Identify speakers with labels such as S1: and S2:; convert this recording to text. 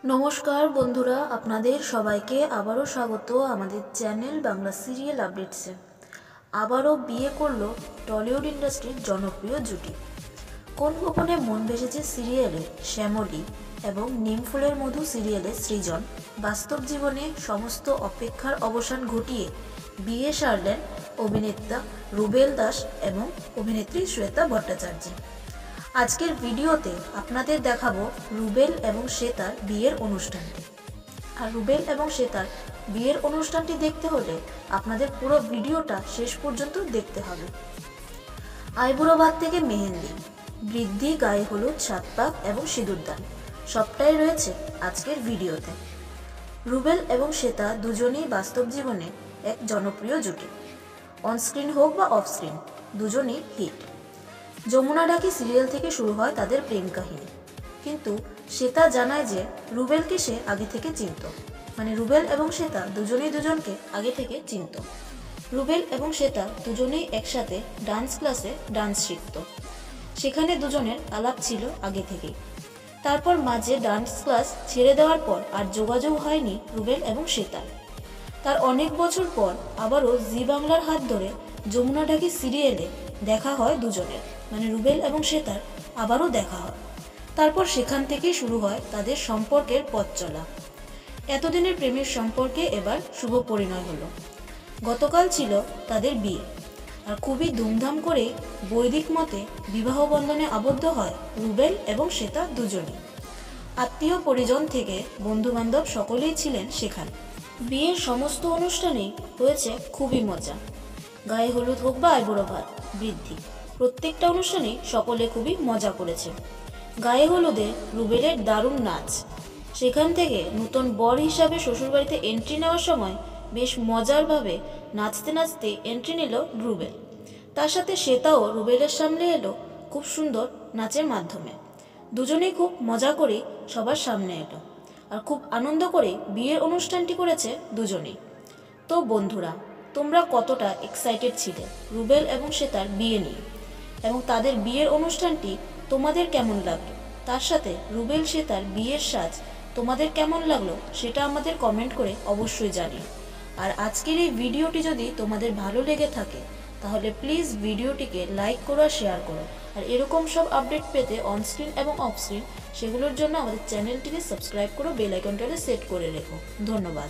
S1: নমস্কার বন্ধুরা, আপনাদের সবাইকে আবারও স্বাগত আমাদের চ্যানেল বাংলা সিরিয়াল আপডেটসে। আবারও বিয়ে করলো টলিউড ইন্ডাস্ট্রির জনপ্রিয় জুটি। কোন গোপনে মন ভেসেছে সিরিয়ালে শ্যামলী এবং নিমফুলের মধু সিরিয়ালে সৃজন বাস্তব জীবনে সমস্ত অপেক্ষার অবসান ঘটিয়ে বিয়ে সারলেন অভিনেতা রুবেল দাস এবং অভিনেত্রী শ্বেতা ভট্টাচার্য। আজকের ভিডিওতে আপনাদের দেখাবো রুবেল এবং শ্বেতার বিয়ের অনুষ্ঠানটি। আর রুবেল এবং শ্বেতার বিয়ের অনুষ্ঠানটি দেখতে হলে আপনাদের পুরো ভিডিওটা শেষ পর্যন্ত দেখতে হবে। আইবুড়ো ভাত থেকে মেহেন্দি, বৃদ্ধি, গায়ে হলুদ, সাত পাক এবং সিঁদুরদান সবটাই রয়েছে আজকের ভিডিওতে। রুবেল এবং শ্বেতা দুজনেই বাস্তব জীবনে এক জনপ্রিয় জুটি। অনস্ক্রিন হোক বা অফ স্ক্রিন দুজনেই হিট। যমুনা ডাকি সিরিয়াল থেকে শুরু হয় তাদের প্রেম কাহিনী, কিন্তু শ্বেতা জানায় যে রুবেলকে সে আগে থেকে চিনত। রুবেল এবং শ্বেতা দুজনেই দুজনকে আগে থেকে চিনত। রুবেল এবং শ্বেতা দুজনেই একসাথে ডান্স ক্লাসে ডান্স শিখত, সেখানে দুজনের আলাপ ছিল আগে থেকেই। তারপর মাঝে ডান্স ক্লাস ছেড়ে দেওয়ার পর আর যোগাযোগ হয়নি রুবেল এবং শ্বেতার। তার অনেক বছর পর আবারও জি বাংলার হাত ধরে যমুনা ডাকি সিরিয়ালে দেখা হয় দুজনের, রুবেল এবং শ্বেতার আবারও দেখা হয়। তারপর সেখান থেকেই শুরু হয় তাদের সম্পর্কের পথ চলা। এতদিনের প্রেমের সম্পর্কে এবার শুভ পরিণয় হলো। গতকাল ছিল তাদের বিয়ে, আর খুবই ধুমধাম করে বৈদিক মতে বিবাহ বন্ধনে আবদ্ধ হয় রুবেল এবং শ্বেতা দুজনেই। আত্মীয় পরিজন থেকে বন্ধু বান্ধব সকলেই ছিলেন সেখানে। বিয়ের সমস্ত অনুষ্ঠানেই হয়েছে খুবই মজা। গায়ে হলুদ হোক বা আইবুড়ো ভাত, বৃদ্ধি, প্রত্যেকটা অনুষ্ঠানেই সকলে খুবই মজা করেছে। গায়ে হলুদে রুবেলের দারুণ নাচ, সেখান থেকে নতুন বর হিসাবে শ্বশুরবাড়িতে এন্ট্রি নেওয়ার সময় বেশ মজারভাবে নাচতে নাচতে এন্ট্রি নিল রুবেল। তার সাথে শ্বেতাও রুবেলের সামনে এলো খুব সুন্দর নাচের মাধ্যমে। দুজনেই খুব মজা করে সবার সামনে এলো, আর খুব আনন্দ করে বিয়ের অনুষ্ঠানটি করেছে দুজনেই। তো বন্ধুরা, তোমরা কতটা এক্সাইটেড ছিলে রুবেল এবং শ্বেতার বিয়ে নিয়ে, এবং তাদের বিয়ের অনুষ্ঠানটি তোমাদের কেমন লাগলো? তার সাথে রুবেল শ্বেতার বিয়ের সাজ তোমাদের কেমন লাগলো সেটা আমাদের কমেন্ট করে অবশ্যই জানিও। আর আজকের এই ভিডিওটি যদি তোমাদের ভালো লেগে থাকে তাহলে প্লিজ ভিডিওটিকে লাইক করো আর শেয়ার করো। আর এরকম সব আপডেট পেতে অনস্ক্রিন এবং অফ স্ক্রিন সেগুলোর জন্য আমাদের চ্যানেলটিকে সাবস্ক্রাইব করো, বেল আইকনটাকে সেট করে রেখো। ধন্যবাদ।